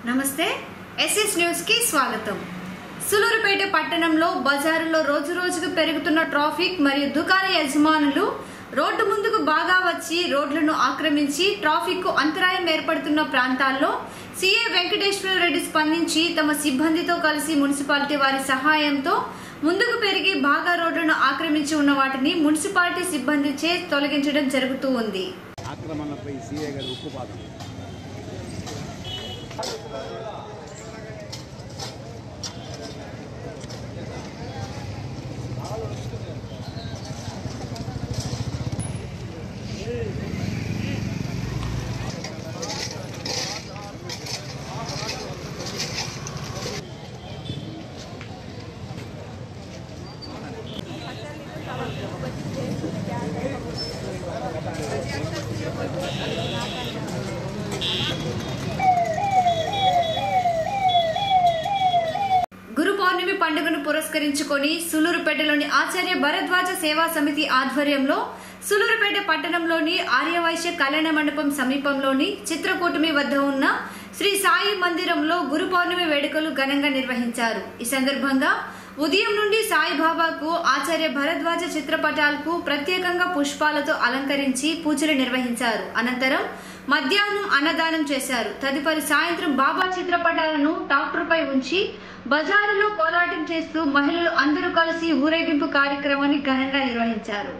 నమస్తే SS news కి స్వాగతం। సులూరుపేట పట్టణంలో బజారులో రోజు రోజుకు పెరుగుతున్న ట్రాఫిక్ మరియు దుకాణ యజమానులు రోడ్డు ముందుకు బాగా వచ్చి రోడ్లను ఆక్రమించి ట్రాఫిక్ కు అంతరాయం ఏర్పడుతున్న ప్రాంతాల్లో సీఏ వెంకటేశ్వర రెడ్డి స్పందించి తమ సిబ్బందితో కలిసి మున్సిపాలిటీ వారి సహాయంతో ముందుకు పెరిగి బాగా రోడ్లను ఆక్రమించి ఉన్న వాటిని మున్సిపాలిటీ సిబ్బందిచే తొలగించడం జరుగుతూ ఉంది। ఆక్రమణపై సీఏ గారు ఉక్కుపాదం గురు పౌర్ణమి పండుగను పురస్కరించుకొని సులూరుపేటలోని ఆచార్య భరద్వాజ సేవా సమితి ఆధ్వర్యంలో సులూరుపేట పట్టణంలోని ఆర్యవైశ్య కళ్యాణ మండపం సమీపంలోని చిత్రకూటమి వద్ద ఉన్న శ్రీ సాయి మందిరంలో గురు పౌర్ణమి వేడుకలు ఘనంగా నిర్వహించారు। ఈ సందర్భంగా ఉదయం నుండి సాయిబాబాకు ఆచార్య భరద్వాజ చిత్రపటాలకు ప్రత్యేకంగా పుష్పాలతో అలంకరించి పూజలు నిర్వహించారు। అనంతరం మధ్యాహ్నం అన్నదానం చేశారు। తదుపరి సాయంత్రం బాబా చిత్రపటాలను ట్రాక్టర్పై ఉంచి బజారులో కోలాటం చేస్తూ మహిళలు అందరూ కలిసి ఊరేగింపు కార్యక్రమాన్ని ఘనంగా నిర్వహించారు।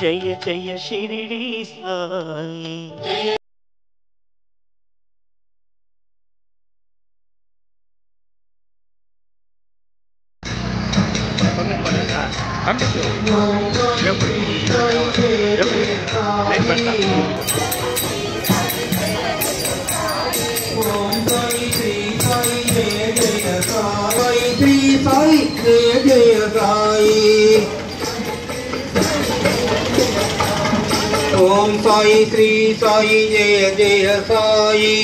जय जय शिरडी साई। ओम साई श्री साई जय जय साई।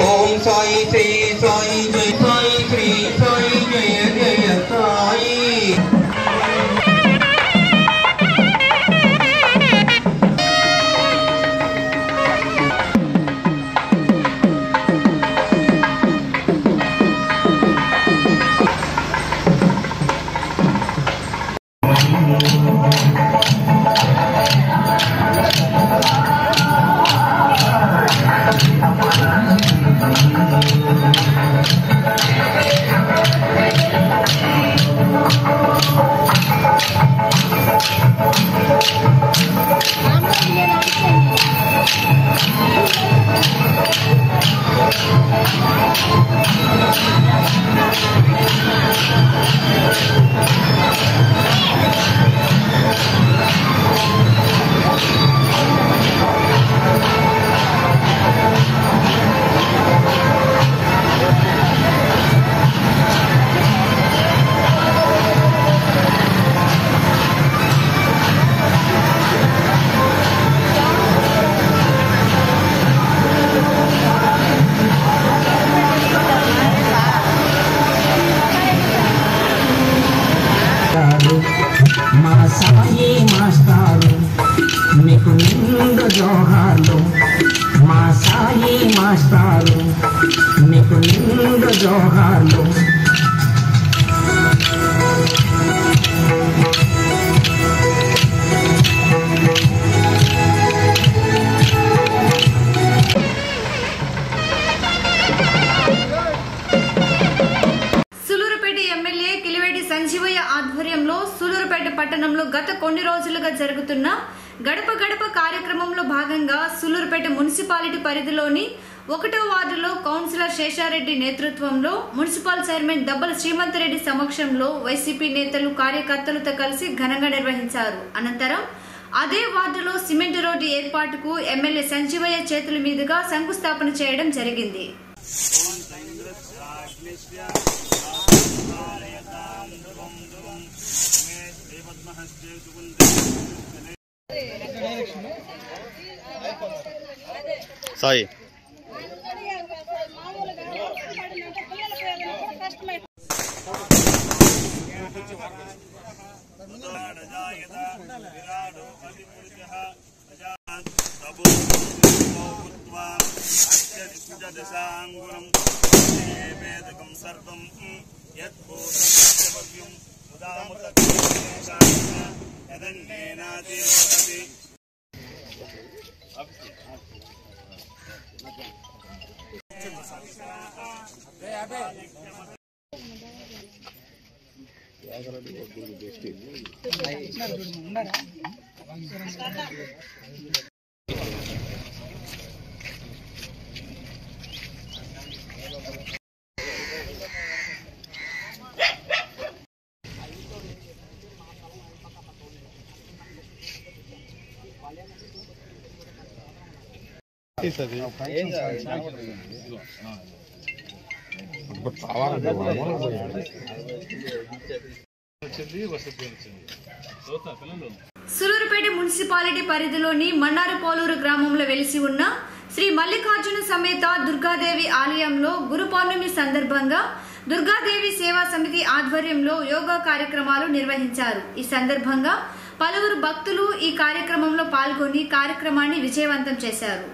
ओम साई श्री साई जय साई श्री साई जय जय साई। మా సాయి మాస్టారు మీకు నిండు జోహార్లు। మా సాయి మాస్టారు మీకు నిండు జోహార్లు। సంజీవయ్య ఆధ్వర్యంలో సులూరుపేట పట్టణంలో గత కొన్ని రోజులుగా జరుగుతున్న గడప గడప కార్యక్రమంలో భాగంగా సులూరుపేట మున్సిపాలిటీ పరిధిలోని 1వ వార్డులో కౌన్సిలర్ శేషారెడ్డి నేతృత్వంలో మున్సిపల్ చైర్మన్ దబ్బల శ్రీమంత్ రెడ్డి సమక్షంలో వైసీపీ నేతలు కార్యకర్తలతో కలిసి ఘనంగా నిర్వహించారు। అనంతరం అదే వార్డులో సిమెంట్ రోడ్డు ఏర్పాటుకు ఎమ్మెల్యే సంజీవయ్య చేతుల మీదుగా శంకుస్థాపన చేయడం జరిగింది. సాయి సూలూరుపేట మున్సిపాలిటీ పరిధిలోని మన్నారపోలూరు గ్రామంలో వెలిసి ఉన్న శ్రీ మల్లికార్జున సమేత దుర్గాదేవి ఆలయంలో గురు పౌర్ణమి సందర్భంగా దుర్గాదేవి సేవా సమితి ఆధ్వర్యంలో యోగా కార్యక్రమాలు నిర్వహించారు. ఈ సందర్భంగా పలువురు భక్తులు ఈ కార్యక్రమంలో పాల్గొని కార్యక్రమాన్ని విజయవంతం చేశారు.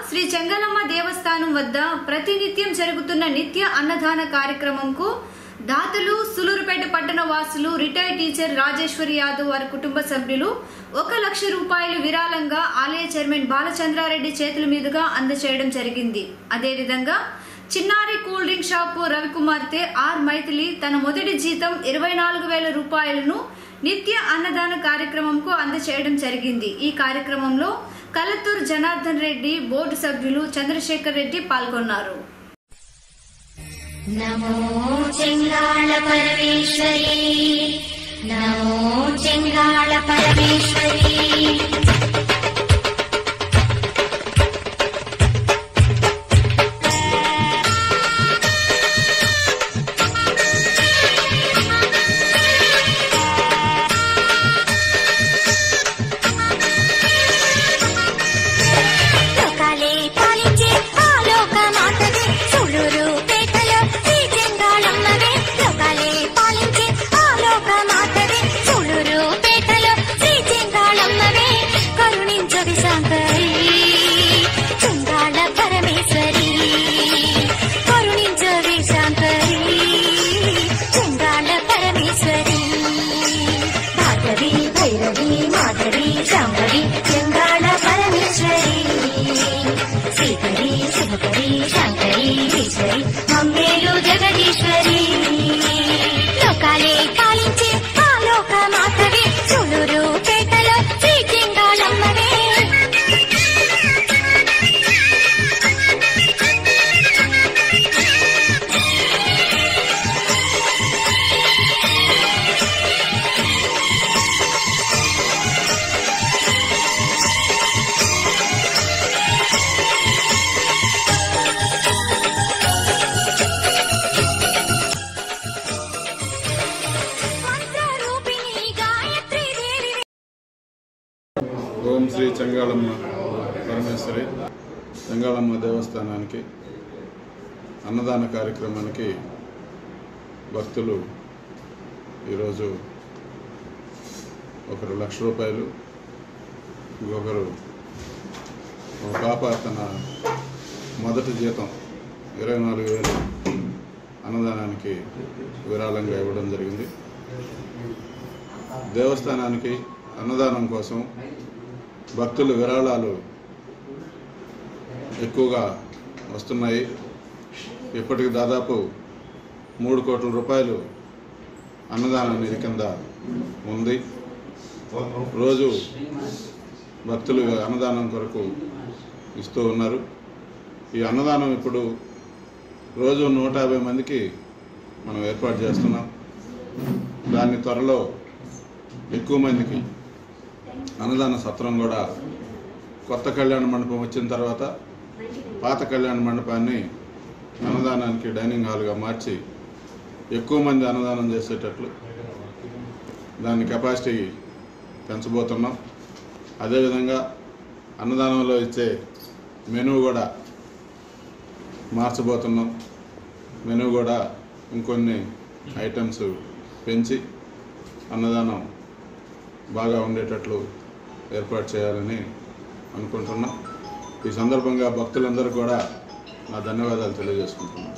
శ్రీ చెంగలమ్మ దేవస్థానం వద్ద ప్రతినిత్యం జరుగుతున్న నిత్య అన్నదాన కార్యక్రమంకు దాతలు సూలూరుపేట పట్టణ వాసులు రిటైర్డ్ టీచర్ రాజేశ్వరి యాదవ్ వారి కుటుంబ సభ్యులు 1 లక్ష రూపాయలు విరాళంగా ఆలయ చైర్మన్ బాలచంద్రారెడ్డి చేతుల మీదుగా అందజేయడం జరిగింది. అదేవిధంగా చిన్నారి కూల్ డ్రింక్ షాపు రవికుమార్తె ఆర్ మైథిలి తన మొదటి జీతం 24,000 రూపాయలను నిత్య అన్నదాన కార్యక్రమంకు అందజేయడం జరిగింది. ఈ కార్యక్రమంలో కలత్తూరు జనార్దన్ రెడ్డి బోర్డు సభ్యులు చంద్రశేఖర్ రెడ్డి పాల్గొన్నారు. నమో చెంగాళ పరమేశ్వరి, నమో చెంగాళ పరమేశ్వరి. ఓం శ్రీ చెంగాళమ్మ పరమేశ్వరి చెంగాళమ్మ దేవస్థానానికి అన్నదాన కార్యక్రమానికి భక్తులు ఈరోజు ఒకరు ₹1,00,000, ఇంకొకరు ఒక పాప తన మొదటి జీతం 24,000 అన్నదానానికి విరాళంగా ఇవ్వడం జరిగింది. దేవస్థానానికి అన్నదానం కోసం భక్తులు విరాళాలు ఎక్కువగా వస్తున్నాయి. ఇప్పటికి దాదాపు ₹3 కోట్ల అన్నదాన నిధి కింద ఉంది. రోజు భక్తులు అన్నదానం కొరకు ఇస్తూ ఉన్నారు. ఈ అన్నదానం ఇప్పుడు రోజు 150 మందికి మనం ఏర్పాటు చేస్తున్నాం. దాన్ని త్వరలో ఎక్కువ మందికి అన్నదాన సత్రం కూడా కొత్త కళ్యాణ మండపం వచ్చిన తర్వాత పాత కళ్యాణ మండపాన్ని అన్నదానానికి డైనింగ్ హాల్గా మార్చి ఎక్కువ మంది అన్నదానం చేసేటట్లు దాని కెపాసిటీ పెంచబోతున్నాం. అదేవిధంగా అన్నదానంలో ఇచ్చే మెనూ కూడా మార్చబోతున్నాం. మెనూ కూడా ఇంకొన్ని ఐటమ్స్ పెంచి అన్నదానం బాగా ఉండేటట్లు ఏర్పాటు చేయాలని అనుకుంటున్నాం. ఈ సందర్భంగా భక్తులందరూ కూడా నా ధన్యవాదాలు తెలియజేసుకుంటున్నాను.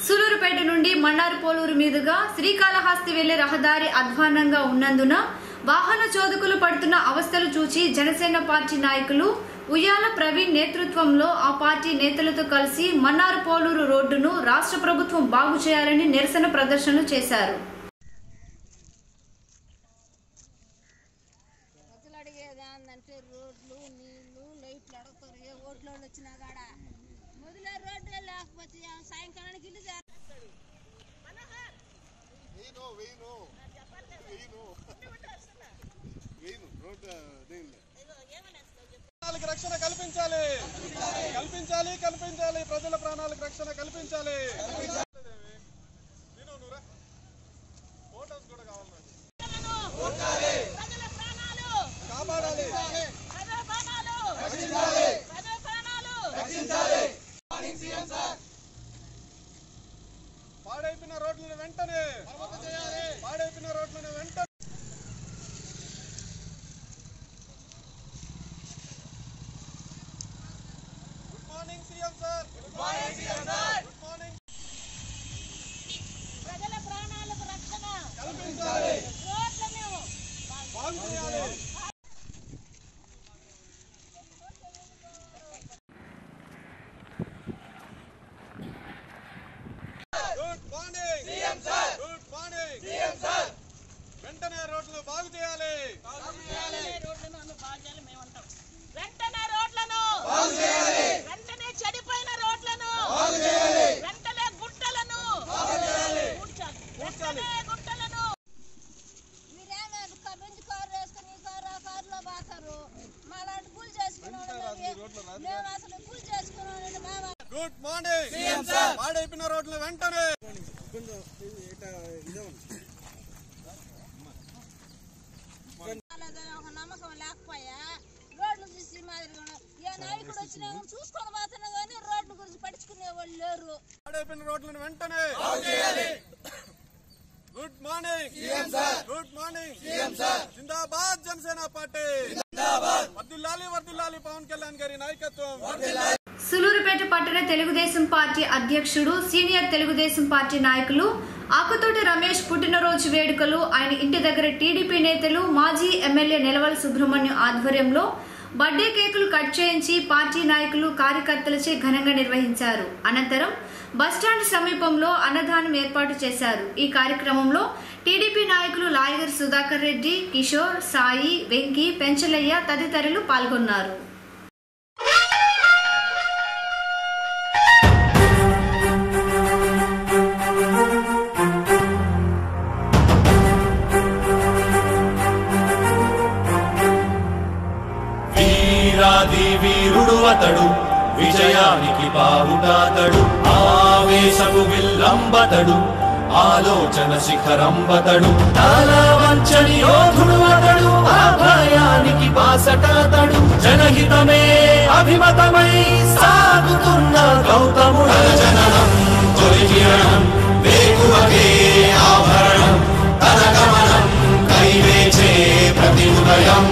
సూలూరుపేట నుండి మన్నార్పోలూరు మీదుగా శ్రీకాళహస్తి వెళ్లే రహదారి అధ్వాన్నంగా ఉన్నందున వాహన చోదకులు పడుతున్న అవస్థలు చూచి జనసేన పార్టీ నాయకులు ఉయ్యాల ప్రవీణ్ నేతృత్వంలో ఆ పార్టీ నేతలతో కలిసి మన్నార్పోలూరు రోడ్డును రాష్ట్ర ప్రభుత్వం బాగు చేయాలని నిరసన ప్రదర్శనలు చేశారు. రక్షణ కల్పించాలి, కల్పించాలి, కల్పించాలి. ప్రజల ప్రాణాలకు రక్షణ కల్పించాలి. ఫోటోస్ కూడా కావాలి, కాపాడాలి, పాడైపోయిన రోడ్లను వెంటనే పాడైపోయిన రోడ్లను వెంటనే ప్రజల ప్రాణాలకు రక్షణ కల్పించాలి. Good morning CM sir, good morning CM sir. వెంటనే రోడ్లను బాగు చేయాలి, రోడ్లను బాగు చేయాలి. మేమంటాం వెంటనే రోడ్లను బాగు చేయాలి, వెంటనే చెడిపోయిన రోడ్లను బాగు చేయాలి, వెంటనే గుట్టలను బాగు చేయాలి, వెంటనే గుట్టలను. మీరేంగా బెంచ్ కారు వేసుకుని కారులో బాతారు, మాలాంటి కూలి చేసుకున్నాం. మేము అసలు కూలి చేసుకున్నాం. Good morning CM sir. పాడైపోయిన రోడ్లు వెంటనే ఒక నమ్మకం లేకపోయా రోడ్లు చూసి మాదిరిగా ఏ నాయకుడు వచ్చినా చూసుకొని పోతున్నా కానీ రోడ్ల గురించి పట్టించుకునే వాళ్ళు లేరు. పాడైపోయిన రోడ్లను వెంటనే good morning CM sir, good morning CM sir. జిందాబాద్ జనసేన పార్టీ, జిందాబాద్. వర్ధిల్లాలి, వర్ధిల్లాలి పవన్ కళ్యాణ్ గారి నాయకత్వం. సూలూరుపేట పట్టణ తెలుగుదేశం పార్టీ అధ్యక్షుడు సీనియర్ తెలుగుదేశం పార్టీ నాయకులు ఆకుతోటి రమేష్ పుట్టినరోజు వేడుకలు ఆయన ఇంటి దగ్గర టీడీపీ నేతలు మాజీ ఎమ్మెల్యే నెలవల సుబ్రహ్మణ్యం ఆధ్వర్యంలో బర్త్డే కేకులు కట్ చేయించి పార్టీ నాయకులు కార్యకర్తలచే ఘనంగా నిర్వహించారు. అనంతరం బస్టాండ్ సమీపంలో అన్నదానం ఏర్పాటు చేశారు. ఈ కార్యక్రమంలో టీడీపీ నాయకులు లాయర్ సుధాకర్ రెడ్డి, కిషోర్, సాయి, వెంకీ, పెంచలయ్య తదితరులు పాల్గొన్నారు. వీరాది వీరుడు అతడు, విజయానికి బావుటాతడు, ఆవేశపు విల్లంబతడు, ఆలోచన శిఖరంబతడు తాళ వంచని యోధుడు అతడు అభయానికి బాసటతడు జనహితమే అభిమతమై సాగుతున్న గౌతముడు జననం తొలికిరణం వేకువకే ఆభరణం తన గమనం కైవేచే ప్రతి ఉదయం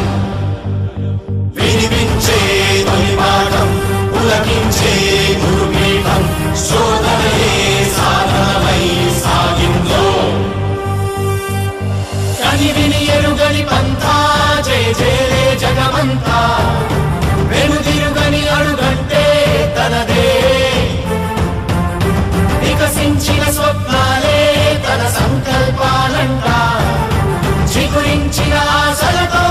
వినిపించే తొలి పాఠం పులకించే గురుపీఠం శోధనయే సాధనమై సాగిందో కని విని ఎరుగని పంథా జయ జయలే జగమంతా వెనుదిరుగని అడుగంటే తనదే వికసించిన స్వప్నాలే తన సంకల్పాలంట చిగురించిన ఆశలతో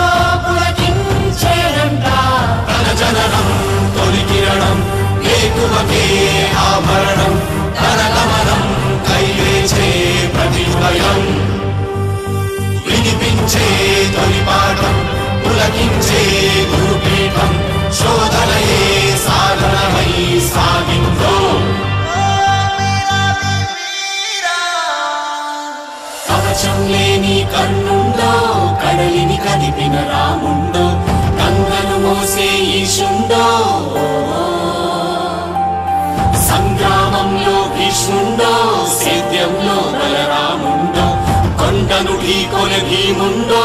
పులకించేనంట తన జననం తొలి కిరణం వేకువకే ఆభరణం తన గమనం కైవేచే ప్రతి ఉదయం వినిపించే తొలి పాఠం పులకించే గురుపీఠం శోధనయే సాధనమై సాగిందో కవచం లేని కన్నుండో కడలిని కదిపిన రాముండో గంగను మోసే ఈశుండో సంగ్రామంలో భీష్ముండో సేద్యంలో బలరాముండో కొండను ఢీకొనే భీముండో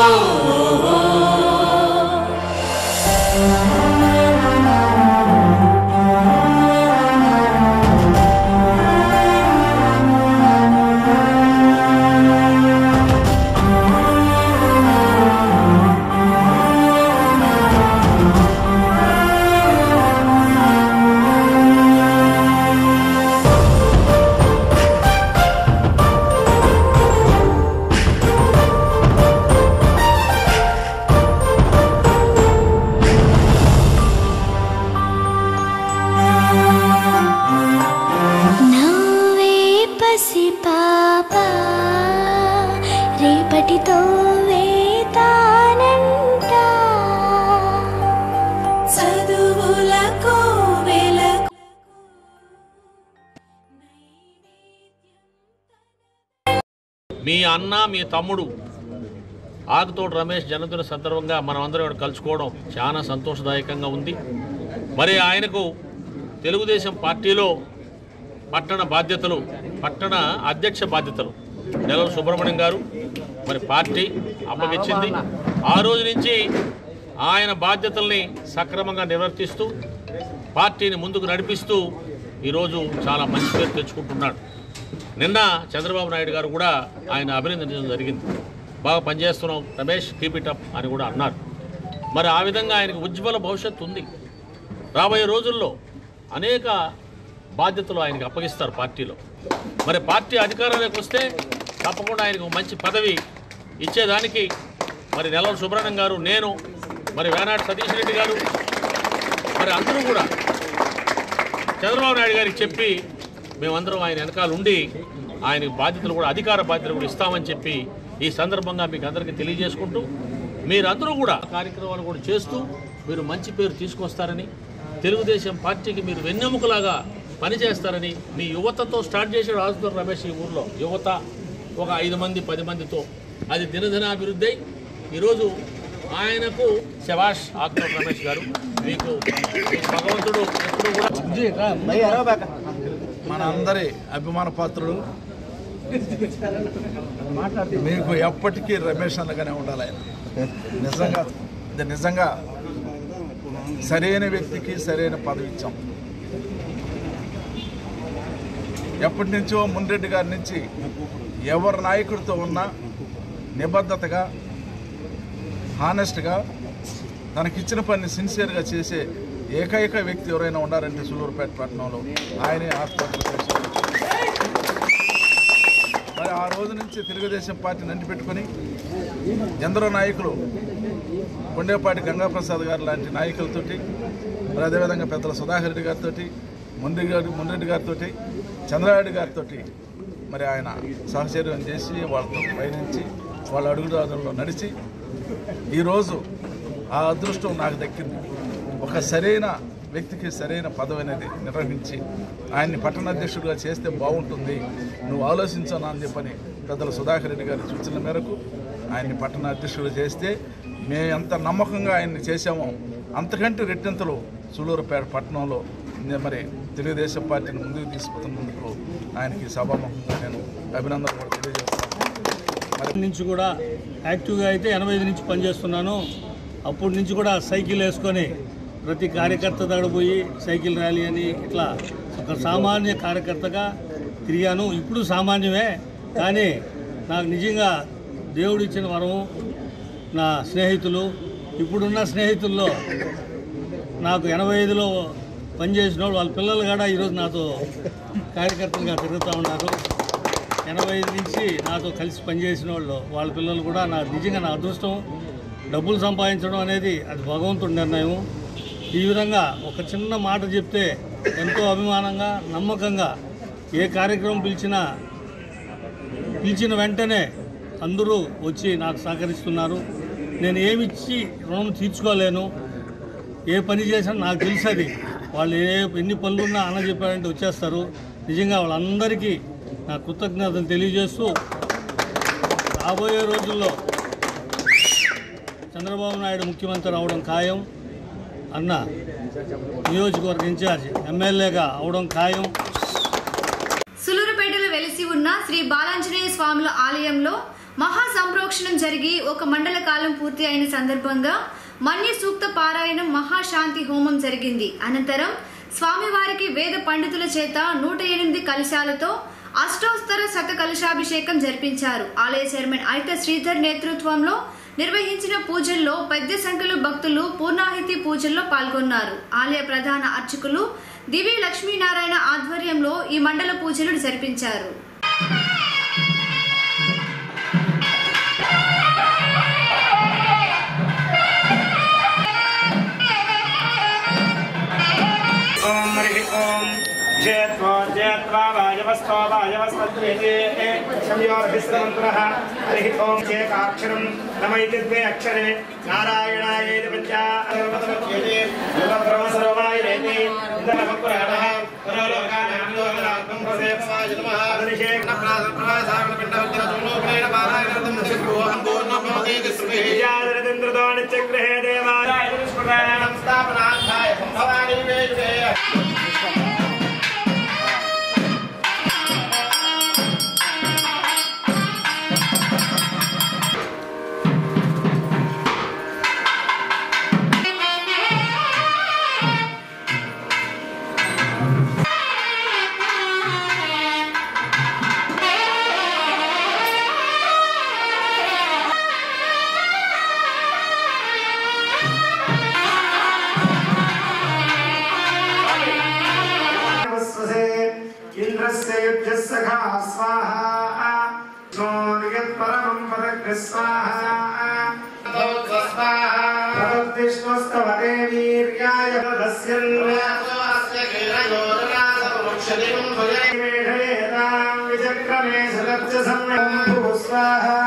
రేపటితో వేతానంట చదువులకు వెలకు మీ అన్న మీ తమ్ముడు ఆకుతోటి రమేష్ జన్మదిన సందర్భంగా మనమందరం కలుసుకోవడం చాలా సంతోషదాయకంగా ఉంది. మరి ఆయనకు తెలుగుదేశం పార్టీలో పట్టణ అధ్యక్ష బాధ్యతలు నెలల సుబ్రహ్మణ్యం గారు మరి పార్టీ అప్పగించింది. ఆ రోజు నుంచి ఆయన బాధ్యతల్ని సక్రమంగా నిర్వర్తిస్తూ పార్టీని ముందుకు నడిపిస్తూ ఈరోజు చాలా మంచి పేరు తెచ్చుకుంటున్నాడు. నిన్న చంద్రబాబు నాయుడు గారు కూడా ఆయన అభినందించడం జరిగింది. బాగా పనిచేస్తున్నాం రమేష్, కీప్ ఇట్ అప్ అని కూడా అన్నారు. మరి ఆ విధంగా ఆయనకు ఉజ్వల భవిష్యత్తు ఉంది. రాబోయే రోజుల్లో అనేక బాధ్యతలు ఆయనకు అప్పగిస్తారు పార్టీలో. మరి పార్టీ అధికారంలోకి వస్తే తప్పకుండా ఆయనకు మంచి పదవి ఇచ్చేదానికి మరి నెలల సుబ్రహ్మణ్యం గారు, నేను, మరి వేనాడు సతీష్ రెడ్డి గారు, మరి అందరూ కూడా చంద్రబాబు నాయుడు గారికి చెప్పి మేమందరం ఆయన వెనకాల ఉండి ఆయనకు బాధ్యతలు కూడా అధికార బాధ్యతలు కూడా ఇస్తామని చెప్పి ఈ సందర్భంగా మీకు అందరికీ తెలియజేసుకుంటూ మీరందరూ కూడా కార్యక్రమాలు కూడా చేస్తూ మీరు మంచి పేరు తీసుకొస్తారని, తెలుగుదేశం పార్టీకి మీరు వెన్నెముకలాగా పనిచేస్తారని, మీ యువతతో స్టార్ట్ చేసే ఆకుతోటి రమేష్ ఈ ఊర్లో యువత ఒక 5 మంది 10 మందితో అది దినదినాభివృద్ధి అయి ఈరోజు ఆయనకు శభాష్ ఆకుతోటి రమేష్ గారు. మీకు భగవంతుడు ఎప్పుడు కూడా మన అందరి అభిమాన పాత్రుడు, మీకు ఎప్పటికీ రమేష్ అన్నగానే ఉండాలి. ఆయన నిజంగా సరైన వ్యక్తికి సరైన పదవి ఇచ్చాం. ఎప్పటి నుంచో మున్రెడ్డి గారి నుంచి ఎవరి నాయకుడితో ఉన్నా నిబద్ధతగా, హానెస్ట్గా, తనకిచ్చిన పని సిన్సియర్గా చేసే ఏకైక వ్యక్తి ఎవరైనా ఉన్నారంటే సూలూరుపేట పట్టణంలో ఆయనే హాస్పిటల్. మరి ఆ రోజు నుంచి తెలుగుదేశం పార్టీని అంటిపెట్టుకొని ఎందరో నాయకులు, కొండేపాటి గంగాప్రసాద్ గారు లాంటి నాయకులతోటి, మరి అదేవిధంగా పెద్దల సుధాకర్ రెడ్డి గారితో, మున్రెడ్డి గారితో, చంద్రారెడ్డి గారితో మరి ఆయన సహచర్యం చేసి వాళ్ళతో పయనించి వాళ్ళ అడుగుదారుల్లో నడిచి ఈరోజు ఆ అదృష్టం నాకు దక్కింది. ఒక సరైన వ్యక్తికి సరైన పదవి అనేది నిర్వహించి ఆయన్ని పట్టణాధ్యక్షుడిగా చేస్తే బాగుంటుంది, నువ్వు ఆలోచించాను అని చెప్పని పెద్దల సుధాకర్ రెడ్డి గారి సూచనల మేరకు ఆయన్ని పట్టణాధ్యక్షుడు చేస్తే మేము ఎంత నమ్మకంగా ఆయన్ని చేశామో అంతకంటే రెట్టింతలు సూళ్ళూరుపేట పట్టణంలో మరి తెలుగుదేశం పార్టీని ముందుకు తీసుకున్నందుకు ఆయనకి సభాముఖంగా నేను అభినందనలు కూడా తెలియజేస్తాను. నుంచి కూడా యాక్టివ్గా అయితే 85 నుంచి పనిచేస్తున్నాను. అప్పటి నుంచి కూడా సైకిల్ వేసుకొని ప్రతి కార్యకర్త దగ్గర పోయి సైకిల్ ర్యాలీ అని ఇట్లా ఒక సామాన్య కార్యకర్తగా తిరిగాను. ఇప్పుడు సామాన్యమే, కానీ నాకు నిజంగా దేవుడు ఇచ్చిన వరం. నా స్నేహితులు, ఇప్పుడున్న స్నేహితుల్లో నాకు 85లో పనిచేసిన వాళ్ళు వాళ్ళ పిల్లలు కూడా ఈరోజు నాతో కార్యకర్తలుగా తిరుగుతూ ఉన్నారు. 85 నుంచి నాతో కలిసి పనిచేసిన వాళ్ళు వాళ్ళ పిల్లలు కూడా నాకు నిజంగా నా అదృష్టం. డబ్బులు సంపాదించడం అనేది అది భగవంతుడి నిర్ణయం. ఈ విధంగా ఒక చిన్న మాట చెప్తే ఎంతో అభిమానంగా నమ్మకంగా ఏ కార్యక్రమం పిలిచిన వెంటనే అందరూ వచ్చి నాకు సహకరిస్తున్నారు. నేను ఏమిచ్చి రుణం తీర్చుకోలేను. ఏ పని చేసినా నాకు తెలుసది. వాళ్ళు ఎన్ని పనులున్నా అన్న చెప్పారంటే వచ్చేస్తారు. నిజంగా వాళ్ళందరికీ నా కృతజ్ఞతలు తెలియజేస్తూ రాబోయే రోజుల్లో చంద్రబాబు నాయుడు ముఖ్యమంత్రి అవడం ఖాయం, అన్న నియోజకవర్గ ఇన్ఛార్జ్ ఎమ్మెల్యేగా అవడం ఖాయం. సూళ్ళూరుపేటలో వెలిసి ఉన్న శ్రీ బాలాంజనేయ స్వాముల ఆలయంలో మహా సంప్రోక్షణం జరిగి 1 మండల కాలం పూర్తి అయిన సందర్భంగా మన్య సూక్త పారాయణం మహాశాంతి హోమం జరిగింది. అనంతరం స్వామివారికి వేద పండితుల చేత 108 కలశాలతో అష్టోత్తర శత కలశాభిషేకం జరిపించారు. ఆలయ చైర్మన్ అయిత శ్రీధర్ నేతృత్వంలో నిర్వహించిన పూజల్లో పెద్ద సంఖ్యలో భక్తులు పూర్ణాహుతి పూజల్లో పాల్గొన్నారు. ఆలయ ప్రధాన అర్చకులు దివి లక్ష్మీనారాయణ ఆధ్వర్యంలో ఈ మండల పూజలు జరిపించారు. अक्षरं नमैति द्वे अक्षरे नारायणायेति पंचायते सर्वमाय रेति इंद्रनमपुराणः परलोकानां भवेत्सवाय नमः अभिषेक प्रवासारण पिंडवज्रतुलोकेन पारायणं नक्षत्रोहं पूर्णमोदे दिस्वे विद्याधरेन्द्रदोनित्यग्रहे देवाय स्मरणं स्थापनार्थाय भवानी वेदे स्वाहा